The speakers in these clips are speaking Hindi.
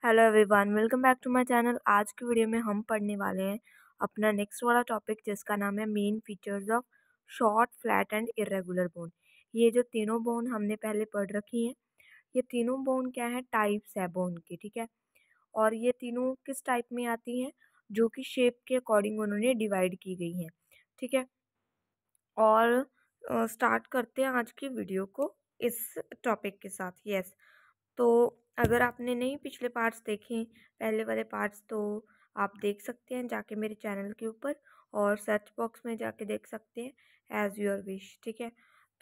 Hello everyone, welcome back to my channel. आज की वीडियो में हम पढ़ने वाले हैं अपना नेक्स्ट वाला टॉपिक, जिसका नाम है main features of short, flat and irregular bone. ये जो तीनों बोन हमने पहले पढ़ रखी हैं, ये तीनों बोन क्या है, टाइप्स है बोन की, ठीक है। और ये तीनों किस टाइप में आती हैं, जो कि शेप के अकॉर्डिंग उन्होंने डिवाइड की गई हैं, ठीक है। और स्टार्ट करते हैं आज की वीडियो को इस टॉपिक के साथ। यस, तो अगर आपने नहीं पिछले पार्ट्स देखे, पहले वाले पार्ट्स, तो आप देख सकते हैं जाके मेरे चैनल के ऊपर, और सर्च बॉक्स में जाके देख सकते हैं एज योर विश, ठीक है।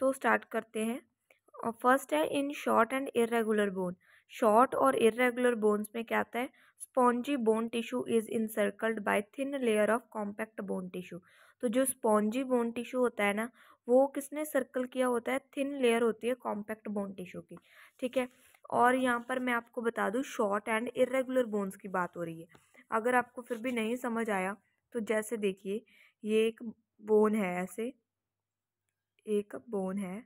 तो स्टार्ट करते हैं। फर्स्ट है in short and irregular bone. Short और इरेगुलर बोन्स में क्या आता है, spongy bone tissue is encircled by thin layer of compact bone tissue. तो जो स्पॉन्जी बोन टिश्यू होता है ना, वो किसने सर्कल किया होता है, थिन लेयर होती है कॉम्पैक्ट बोन टिश्यू की, ठीक है। और यहाँ पर मैं आपको बता दूँ, शॉर्ट एंड इरेगुलर बोन्स की बात हो रही है। अगर आपको फिर भी नहीं समझ आया तो जैसे देखिए, ये एक बोन है, ऐसे एक बोन है,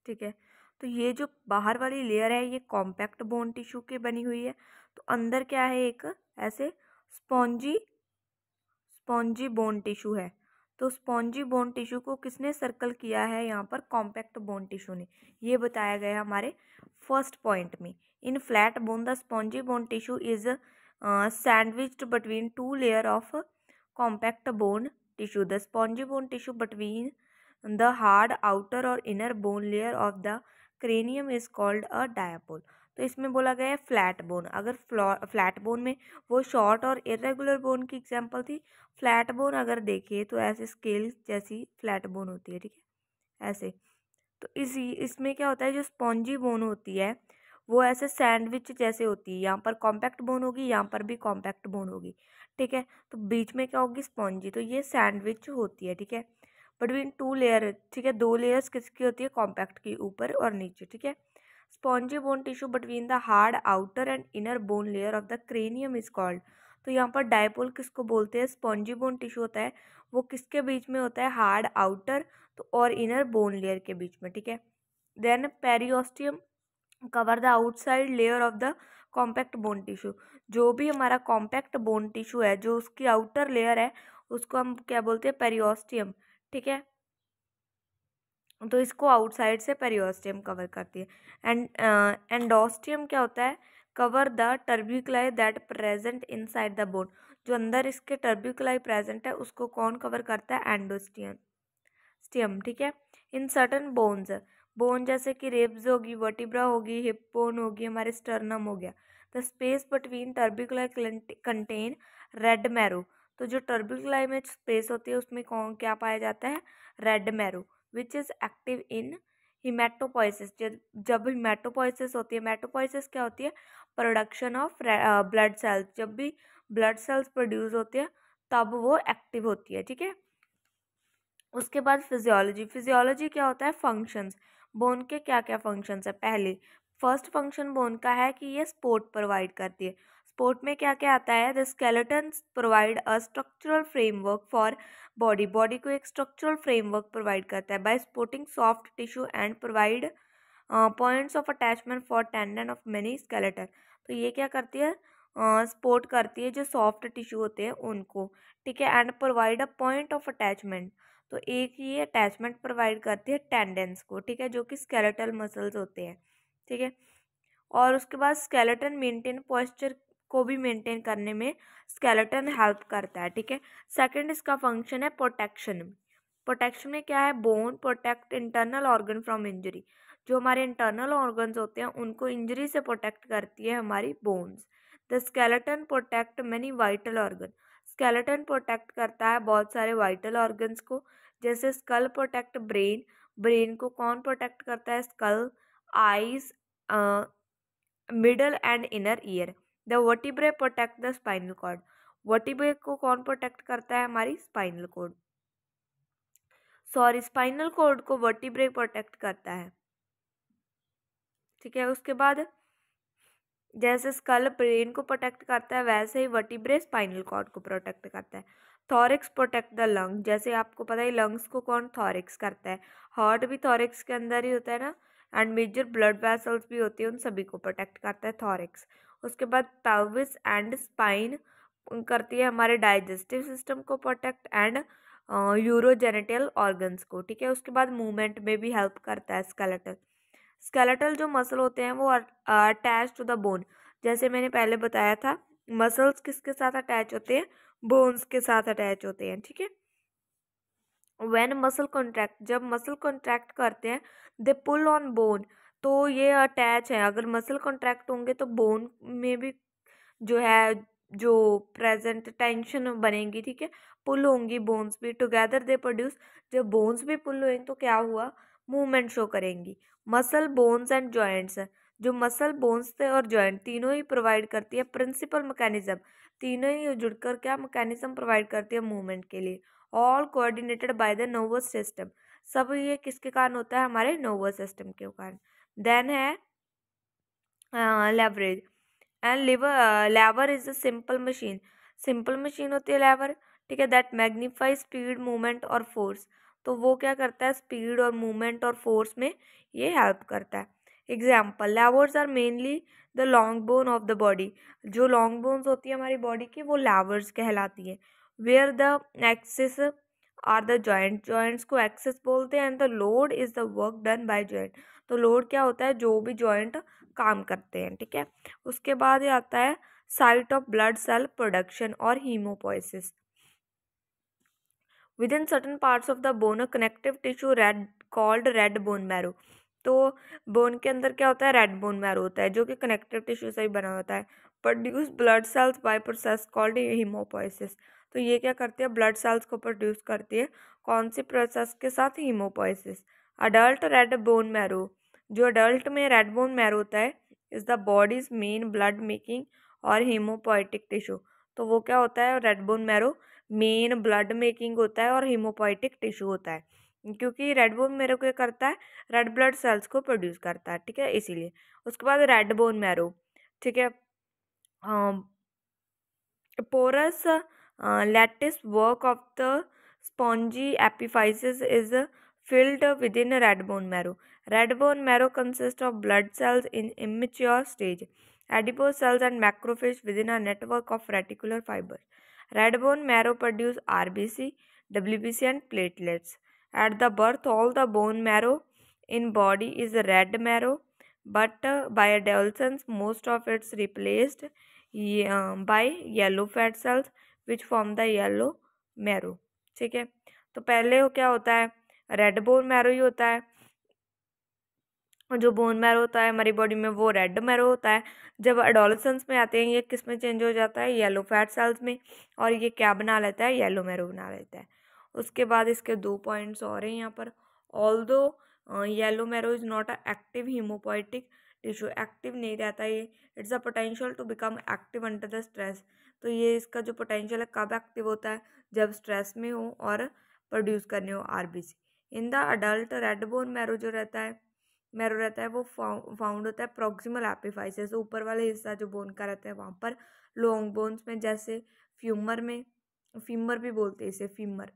ठीक है। तो ये जो बाहर वाली लेयर है, ये कॉम्पैक्ट बोन टिश्यू की बनी हुई है। तो अंदर क्या है, एक ऐसे स्पॉन्जी स्पॉन्जी बोन टिश्यू है। तो स्पॉन्जी बोन टिश्यू को किसने सर्कल किया है, यहाँ पर कॉम्पैक्ट बोन टिश्यू ने। ये बताया गया है हमारे फर्स्ट पॉइंट में। In flat bone the spongy bone tissue is sandwiched between two layer of compact bone tissue. The spongy bone tissue between the hard outer और inner bone layer of the cranium is called a diploe. तो इसमें बोला गया है फ्लैट बोन। अगर फ्लैट बोन में वो शॉर्ट और इरेगुलर बोन की एग्जांपल थी। फ्लैट बोन अगर देखिए तो ऐसे स्केल जैसी फ्लैट बोन होती है, ठीक है, ऐसे। तो इसी इसमें क्या होता है, जो स्पॉन्जी बोन होती है वो ऐसे सैंडविच जैसे होती है। यहाँ पर कॉम्पैक्ट बोन होगी, यहाँ पर भी कॉम्पैक्ट बोन होगी, ठीक है। तो बीच में क्या होगी, स्पॉन्जी। तो ये सैंडविच होती है, ठीक है। बिटवीन टू लेयर, ठीक है, दो लेयर्स किसकी होती है, कॉम्पैक्ट की, ऊपर और नीचे, ठीक है। Spongy bone tissue between the hard outer and inner bone layer of the cranium is called. तो यहाँ पर डायपोल किसको बोलते हैं, स्पॉन्जी बोन टिश्यू होता है वो किसके बीच में होता है, हार्ड आउटर तो और इनर बोन लेयर के बीच में, ठीक है। Then periosteum cover the outside layer of the compact bone tissue. जो भी हमारा कॉम्पैक्ट बोन टिश्यू है, जो उसकी आउटर लेयर है, उसको हम क्या बोलते हैं, पेरियोस्टियम, ठीक है। तो इसको आउटसाइड से पेरियोस्टियम कवर करती है। एंड एंडोस्टियम क्या होता है, cover the trabeculae that present inside the bone. जो अंदर इसके टर्ब्यूक्लाई प्रेजेंट है, उसको कौन कवर करता है, एंडोस्टियम, स्टियम, ठीक है। इन सर्टन बोन्स, बोन जैसे कि रेब्स होगी, वर्टिब्रा होगी, हिप बोन होगी, हमारे स्टर्नम हो गया। The space between trabeculae contain red marrow. तो जो टर्ब्यूक्लाई में स्पेस होती है, उसमें कौन क्या पाया जाता है, red marrow, which is active in haematopoiesis. जब हिमेटोपोइसिस होती है, हिमेटोपोइसिस क्या होती है, प्रोडक्शन ऑफ ब्लड सेल्स। जब भी ब्लड सेल्स प्रोड्यूस होते हैं तब वो एक्टिव होती है, ठीक है। उसके बाद फिजियोलॉजी। फिजियोलॉजी क्या होता है, फंक्शंस। बोन के क्या क्या फंक्शंस है, पहले फर्स्ट फंक्शन बोन का है कि ये सपोर्ट प्रोवाइड करती है। सपोर्ट में क्या क्या आता है, the skeleton provide a structural framework for body. Body को एक स्ट्रक्चरल फ्रेमवर्क प्रोवाइड करता है bye supporting soft tissue and provide points of attachment for tendon of many skeleton. तो ये क्या करती है, सपोर्ट करती है जो सॉफ्ट टिश्यू होते हैं उनको, ठीक है। And provide a point of attachment. तो एक ये अटैचमेंट प्रोवाइड करती है टेंडेंस को, ठीक है, जो कि स्केलेटल मसल्स होते हैं, ठीक है। और उसके बाद स्केलेटन मेंटेन पोस्चर को भी मेंटेन करने में स्केलेटन हेल्प करता है, ठीक है। सेकंड इसका फंक्शन है प्रोटेक्शन। प्रोटेक्शन में क्या है, bone protect internal organ from injury. जो हमारे इंटरनल ऑर्गन्स होते हैं उनको इंजरी से प्रोटेक्ट करती है हमारी bones. The skeleton protect many vital organ. Skeleton protect करता है बहुत सारे वाइटल ऑर्गन्स को, जैसे स्कल प्रोटेक्ट ब्रेन। ब्रेन को कौन प्रोटेक्ट करता है, skull, eyes, middle and inner ear. The vertebrae protect the spinal cord. Vertebrae को कौन प्रोटेक्ट करता है, हमारी spinal cord, sorry spinal cord को वर्टिब्रे प्रोटेक्ट करता है, ठीक है। उसके बाद जैसे स्कल ब्रेन को प्रोटेक्ट करता है, वैसे ही वर्टिब्रे स्पाइनल कॉर्ड को प्रोटेक्ट करता है। Thorax protect the lung. जैसे आपको पता है लंग्स को कौन थॉरिक्स करता है, हार्ट भी थॉरिक्स के अंदर ही होता है ना। एंड मेजर ब्लड वेसल्स भी होती है, उन सभी को प्रोटेक्ट करता है थॉरिक्स। उसके बाद पेल्विस एंड स्पाइन करती है हमारे डाइजेस्टिव सिस्टम को प्रोटेक्ट एंड यूरोजेनिटल ऑर्गन्स को, ठीक है। उसके बाद मूवमेंट में भी हेल्प करता है स्केलेटल। स्केलेटल जो मसल होते हैं वो अटैच टू द बोन, जैसे मैंने पहले बताया था मसल्स किसके साथ अटैच होते हैं, बोन्स के साथ अटैच होते हैं, ठीक है। व्हेन मसल कॉन्ट्रैक्ट, जब मसल कॉन्ट्रैक्ट करते हैं, दे पुल ऑन बोन, तो ये अटैच है। अगर मसल कॉन्ट्रैक्ट होंगे तो बोन में भी जो है जो प्रेजेंट टेंशन बनेगी, ठीक है, पुल होंगी बोन्स भी, टुगेदर दे प्रोड्यूस, जब बोन्स भी पुल हुए तो क्या हुआ, मूवमेंट शो करेंगी। मसल बोन्स एंड जॉइंट्स, जो मसल बोन्स थे और जॉइंट तीनों ही प्रोवाइड करती है प्रिंसिपल मैकेनिज्म, तीनों ही जुड़कर क्या मैकेनिज्म प्रोवाइड करती है मूवमेंट के लिए। All coordinated by the nervous system, सब ये किसके कारण होता है, हमारे नर्वस सिस्टम के कारण। देन है leverage and lever is a simple machine, simple machine होती है लेवर, ठीक है, दैट मैग्नीफाई स्पीड मूवमेंट और फोर्स, तो वो क्या करता है स्पीड और मूवमेंट और फोर्स में ये हेल्प करता है। Example, levers are mainly the long bone of the body, जो लॉन्ग बोन्स होती है हमारी बॉडी की वो लेवर्स कहलाती है। Where the axis are the joint, joints को एक्सिस बोलते हैं, and the load is the work done by joint, तो लोड क्या होता है, जो भी जॉइंट काम करते हैं, ठीक है। उसके बाद ये आता है site of blood cell production और haemopoiesis. Within certain parts of the bone connective tissue red called red bone marrow, तो बोन के अंदर क्या होता है, रेड बोन मैरो होता है जो कि कनेक्टिव टिश्यू से ही बना होता है। Produce blood cells by process called haemopoiesis, तो ये क्या करती है, ब्लड सेल्स को प्रोड्यूस करती है, कौन सी प्रोसेस के साथ, haemopoiesis. Adult red bone marrow, जो अडल्ट में रेड बोन मैरो होता है is the bodies main blood making और हीमोपोइटिक टिश्यू, तो वो क्या होता है, red bone marrow main blood making होता है और हीमोपोइटिक टिश्यू होता है, क्योंकि रेड बोन मैरो क्या करता है, रेड ब्लड सेल्स को प्रोड्यूस करता है, ठीक है, इसीलिए। उसके बाद रेड बोन मैरो, ठीक है, porous lattice work of the spongy epiphysis is filled within red bone marrow. Red bone marrow consists of blood cells in immature stage, adipose cells and macrophage within a network of reticular fibers. Red bone marrow produce RBC, WBC and platelets. At the birth, all the bone marrow in body is red marrow, but by adolescence, most of it's replaced by yellow fat cells which form the yellow marrow, ठीक है। तो पहले वो क्या होता है, रेड बोन मैरो ही होता है, जो बोन मैरो होता है हमारी बॉडी में वो रेड मैरो होता है। जब एडोलेसेंस में आते हैं ये किस में चेंज हो जाता है, येलो फैट सेल्स में, और ये क्या बना लेता है, येलो मैरो बना लेता है। उसके बाद इसके 2 पॉइंट्स और हैं यहाँ पर। Although yellow marrow is not a active haemopoietic tissue, active नहीं रहता ये, it's a potential to become active under the stress, तो ये इसका जो पोटेंशियल है कब एक्टिव होता है, जब स्ट्रेस में हो और प्रोड्यूस करने हो RBC. In the adult red bone marrow जो रहता है, मैरो रहता है वो फाउंड होता है प्रॉक्सिमल एपिफाइसिस, ऊपर वाले हिस्सा जो बोन का रहता है वहाँ पर, लॉन्ग बोन्स में जैसे फ्यूमर में, फीमर भी बोलते हैं इसे, फीमर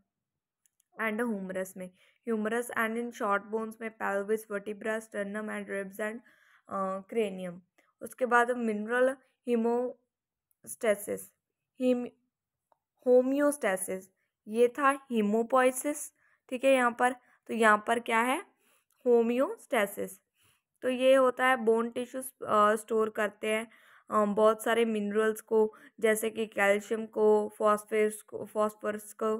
एंड ह्यूमरस में, humerus and in short bones में pelvis, vertebra, sternum and ribs and cranium. उसके बाद मिनरल हीमोस्टेसिस, हीम होम्योस्टेसिस, ये था हीमोपोइसिस, ठीक है यहाँ पर। तो यहाँ पर क्या है, होम्योस्टेसिस, तो ये होता है बोन टिश्यू स्टोर करते हैं बहुत सारे मिनरल्स को, जैसे कि कैल्शियम को, फॉस्फोरस को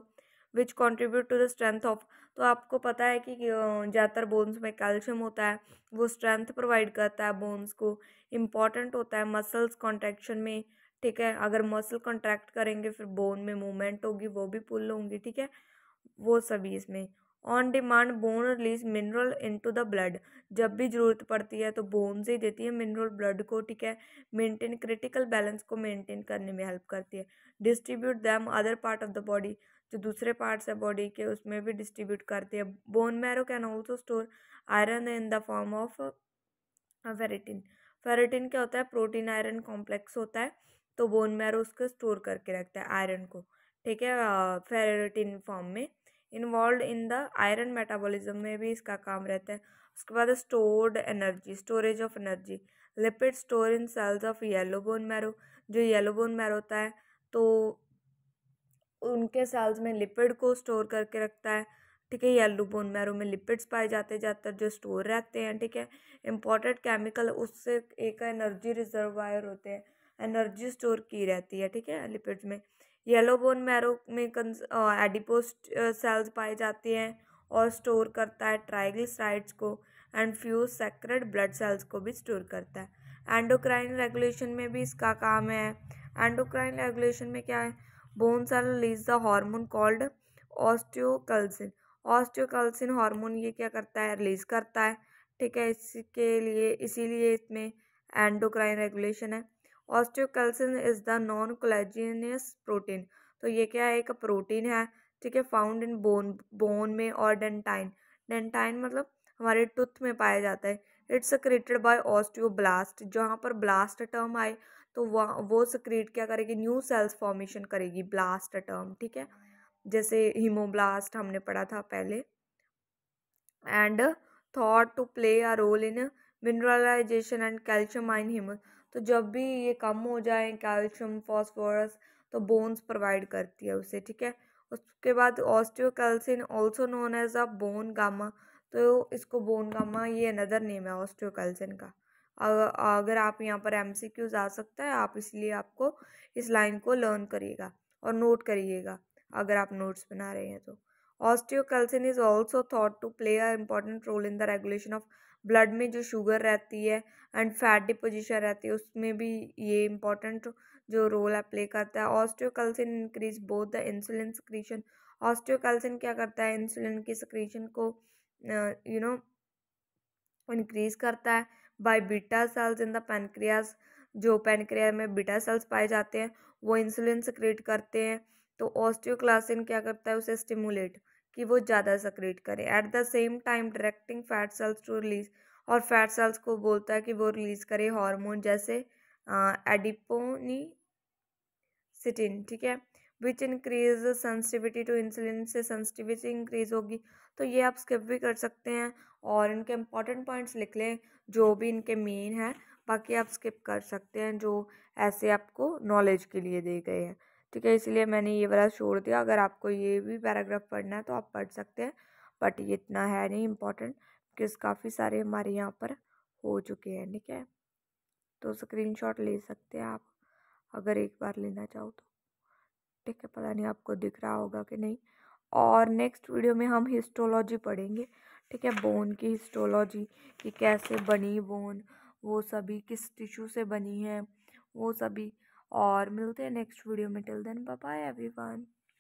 which contribute to the strength of, तो आपको पता है कि ज़्यादातर बोन्स में कैल्शियम होता है, वो स्ट्रेंथ प्रोवाइड करता है बोन्स को, इम्पॉर्टेंट होता है मसल्स कॉन्ट्रैक्शन में, ठीक है। अगर मसल कॉन्ट्रैक्ट करेंगे फिर बोन में मूवमेंट होगी, वो भी पुल होंगी, ठीक है, वो सभी इसमें। On demand bone release mineral into the blood, जब भी ज़रूरत पड़ती है तो बोन से ही देती है मिनरल ब्लड को, ठीक है। मेंटेन क्रिटिकल बैलेंस को मेंटेन करने में हेल्प करती है। Distribute them other part of the body, जो दूसरे पार्ट्स है बॉडी के उसमें भी डिस्ट्रीब्यूट करती है। Bone marrow can also store iron in the form of ferritin, ferritin क्या होता है, प्रोटीन आयरन कॉम्प्लेक्स होता है, तो बोन मैरो उसको स्टोर करके रखता है आयरन को, ठीक है, फेरेटिन फॉर्म में। Involve in the iron metabolism में भी इसका काम रहता है। उसके बाद stored energy, storage of energy, lipid store in cells of yellow bone marrow. जो येलो बोन मैरो होता है तो उनके सेल्स में लिपिड को स्टोर करके रखता है, ठीक है। येलो बोन मैरो में लिपिड्स पाए जाते हैं ज़्यादातर जो स्टोर रहते हैं, ठीक है। इम्पॉर्टेंट केमिकल उससे एक एनर्जी रिजर्वायर होते हैं, एनर्जी स्टोर की रहती है, ठीक है, लिपिड्स में। येलो बोन मैरो में एडिपोज सेल्स पाए जाते हैं और स्टोर करता है ट्राइग्लिसराइड्स को, and fuse secrete blood cells को भी स्टोर करता है। एंडोक्राइन रेगुलेशन में भी इसका काम है। एंडोक्राइन रेगुलेशन में क्या है, bone cell release the hormone called osteocalcin. Osteocalcin hormone ये क्या करता है, रिलीज करता है, ठीक है। इसके लिए इसीलिए इसमें एंडोक्राइन रेगुलेशन है। ऑस्टियोकल्सिन इज द नॉन कोलेजिनियस प्रोटीन। तो ये क्या है, एक प्रोटीन है, ठीक है, फाउंड इन बोन में और डेंटाइन। डेंटाइन मतलब हमारे टूथ में पाया जाता है। It's secreted by osteoblast. जहाँ पर ब्लास्ट टर्म आए तो वो सक्रीट क्या करेगी, न्यू सेल्स फॉर्मेशन करेगी, ब्लास्ट टर्म, ठीक है। जैसे हीमोब्लास्ट हमने पढ़ा था पहले। And thought to play a role in mineralisation and calcium ion human. तो जब भी ये कम हो जाए कैल्शियम फॉस्फोरस तो बोन्स प्रोवाइड करती है उसे, ठीक है। उसके बाद osteocalcin also known as a bone gamma. तो इसको बोन गामा ये अनदर नेम है ऑस्टियोकैल्सिन का। अगर आप यहाँ पर MCQs आ सकता है, आप इसलिए आपको इस लाइन को लर्न करिएगा और नोट करिएगा अगर आप नोट्स बना रहे हैं तो। Osteocalcin is also thought to play a important role in the regulation of blood में जो शुगर रहती है एंड फैट डिपोजिशन रहती है उसमें भी ये इम्पॉर्टेंट जो रोल है प्ले करता है। Osteocalcin increase both the insulin secretion. Osteocalcin क्या करता है, इंसुलिन की सक्रीशन को इंक्रीज करता है by beta cells in the pancreas. जो पैनक्रिया में बीटा सेल्स पाए जाते हैं वो इंसुलिन सक्रिएट करते हैं। तो ऑस्टियोक्लासिन क्या करता है, उसे स्टिमुलेट कि वो ज़्यादा सक्रिएट करे, at the same time directing fat cells to release. और फैट सेल्स को बोलता है कि वो रिलीज करे हार्मोन जैसे एडिपोनी सिटिन, ठीक है, which increase sensitivity to insulin. से सेंसिटिविटी इंक्रीज होगी। तो ये आप स्किप भी कर सकते हैं और इनके इंपॉर्टेंट पॉइंट्स लिख लें जो भी इनके मेन है, बाकी आप स्किप कर सकते हैं जो ऐसे आपको नॉलेज के लिए दे गए हैं, ठीक है। इसलिए मैंने ये वाला छोड़ दिया। अगर आपको ये भी पैराग्राफ पढ़ना है तो आप पढ़ सकते हैं, बट ये इतना है नहीं इम्पोर्टेंट बिकॉज काफ़ी सारे हमारे यहाँ पर हो चुके हैं, ठीक है। तो स्क्रीनशॉट ले सकते हैं आप अगर एक बार लेना चाहो तो, ठीक है। पता नहीं आपको दिख रहा होगा कि नहीं। और नेक्स्ट वीडियो में हम हिस्टोलॉजी पढ़ेंगे, ठीक है, बोन की हिस्टोलॉजी कि कैसे बनी बोन, वो सभी किस टिश्यू से बनी है वो सभी। और मिलते हैं नेक्स्ट वीडियो में। Till then bye bye everyone.